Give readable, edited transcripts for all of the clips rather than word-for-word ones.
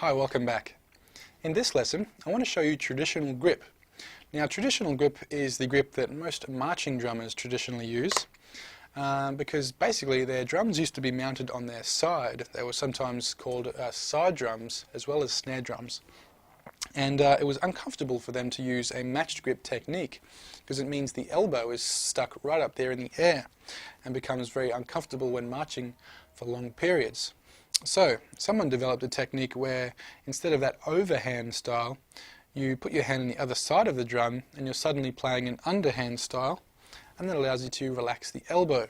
Hi, welcome back. In this lesson, I want to show you traditional grip. Now, traditional grip is the grip that most marching drummers traditionally use because basically their drums used to be mounted on their side. They were sometimes called side drums as well as snare drums. And it was uncomfortable for them to use a matched grip technique because it means the elbow is stuck right up there in the air and becomes very uncomfortable when marching for long periods. So, someone developed a technique where instead of that overhand style, you put your hand on the other side of the drum and you're suddenly playing an underhand style, and that allows you to relax the elbow.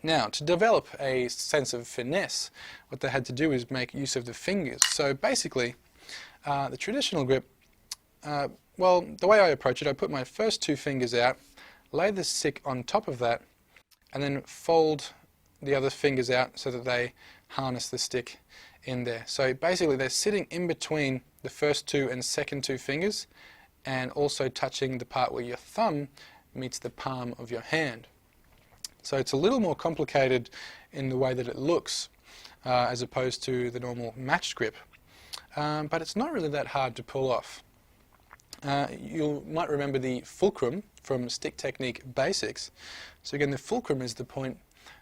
Now, to develop a sense of finesse, what they had to do is make use of the fingers. So basically, the traditional grip, well, the way I approach it, I put my first two fingers out, lay the stick on top of that, and then fold the other fingers out so that they harness the stick in there. So basically they're sitting in between the first two and second two fingers and also touching the part where your thumb meets the palm of your hand. So it's a little more complicated in the way that it looks as opposed to the normal matched grip. But it's not really that hard to pull off. You might remember the fulcrum from Stick Technique Basics. So again, the fulcrum is the point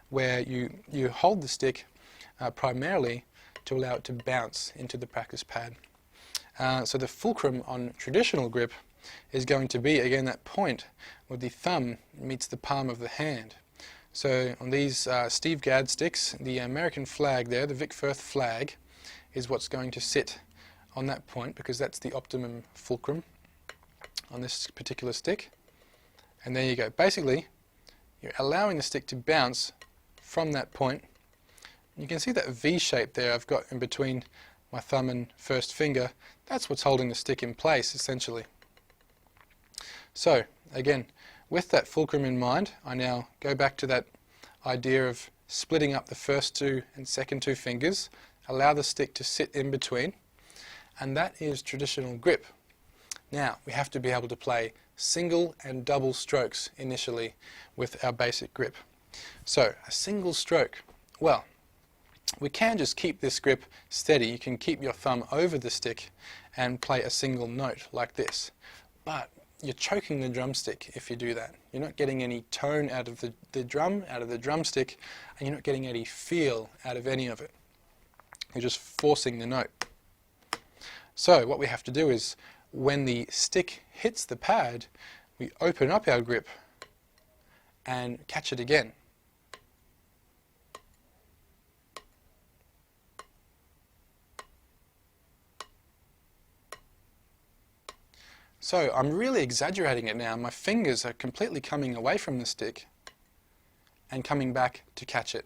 where you hold the stick primarily to allow it to bounce into the practice pad. So the fulcrum on traditional grip is going to be, again, that point where the thumb meets the palm of the hand. So on these Steve Gadd sticks, the American flag there, the Vic Firth flag, is what's going to sit on that point because that's the optimum fulcrum on this particular stick. And there you go. Basically, you're allowing the stick to bounce from that point. You can see that V shape there I've got in between my thumb and first finger. That's what's holding the stick in place, essentially. So, again, with that fulcrum in mind, I now go back to that idea of splitting up the first two and second two fingers, allow the stick to sit in between, and that is traditional grip. Now, we have to be able to play single and double strokes initially with our basic grip. So, a single stroke. Well, we can just keep this grip steady. You can keep your thumb over the stick and play a single note like this. But you're choking the drumstick if you do that. You're not getting any tone out of the drum, out of the drumstick, and you're not getting any feel out of any of it. You're just forcing the note. So what we have to do is, when the stick hits the pad, we open up our grip and catch it again. So I'm really exaggerating it now. My fingers are completely coming away from the stick and coming back to catch it.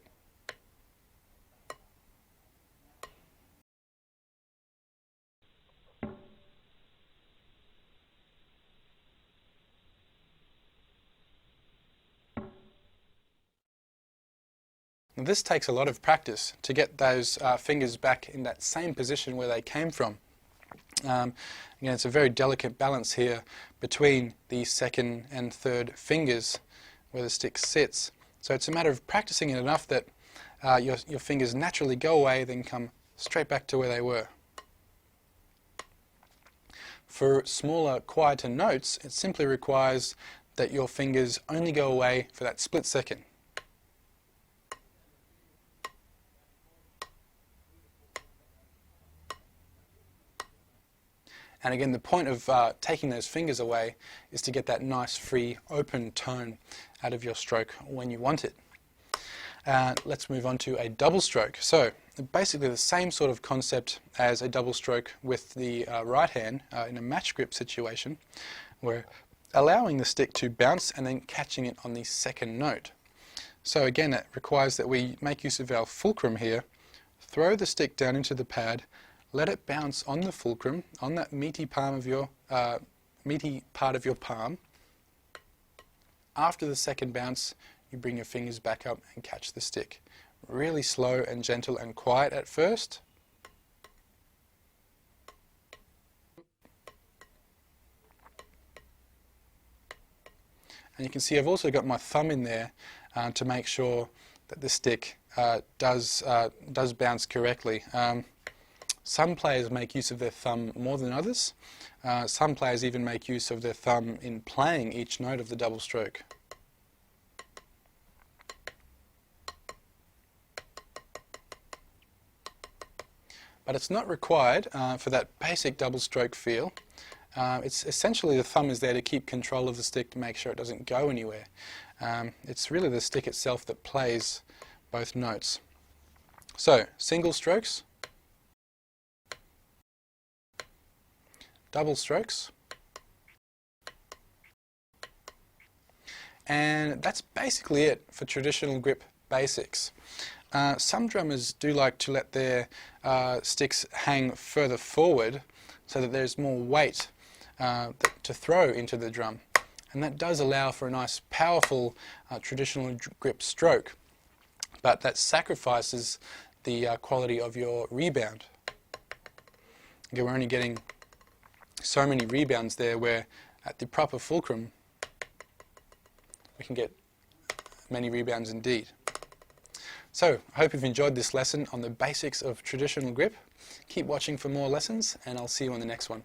Now, this takes a lot of practice to get those fingers back in that same position where they came from. Again, it's a very delicate balance here between the second and third fingers where the stick sits. So it's a matter of practicing it enough that your fingers naturally go away, then come straight back to where they were. For smaller, quieter notes, it simply requires that your fingers only go away for that split second. And again, the point of taking those fingers away is to get that nice, free, open tone out of your stroke when you want it. Let's move on to a double stroke. So, basically the same sort of concept as a double stroke with the right hand in a match grip situation. We're allowing the stick to bounce and then catching it on the second note. So again, it requires that we make use of our fulcrum here, throw the stick down into the pad, let it bounce on the fulcrum, on that meaty part of your palm. After the second bounce, you bring your fingers back up and catch the stick. Really slow and gentle and quiet at first. And you can see I've also got my thumb in there to make sure that the stick does bounce correctly. Some players make use of their thumb more than others. Some players even make use of their thumb in playing each note of the double stroke. But it's not required for that basic double stroke feel. It's essentially the thumb is there to keep control of the stick to make sure it doesn't go anywhere. It's really the stick itself that plays both notes. So, single strokes, double strokes, and that's basically it for traditional grip basics. Some drummers do like to let their sticks hang further forward so that there's more weight to throw into the drum, and that does allow for a nice powerful traditional grip stroke, but that sacrifices the quality of your rebound. Okay, we're only getting so many rebounds there, where at the proper fulcrum we can get many rebounds indeed. So, I hope you've enjoyed this lesson on the basics of traditional grip. Keep watching for more lessons, and I'll see you on the next one.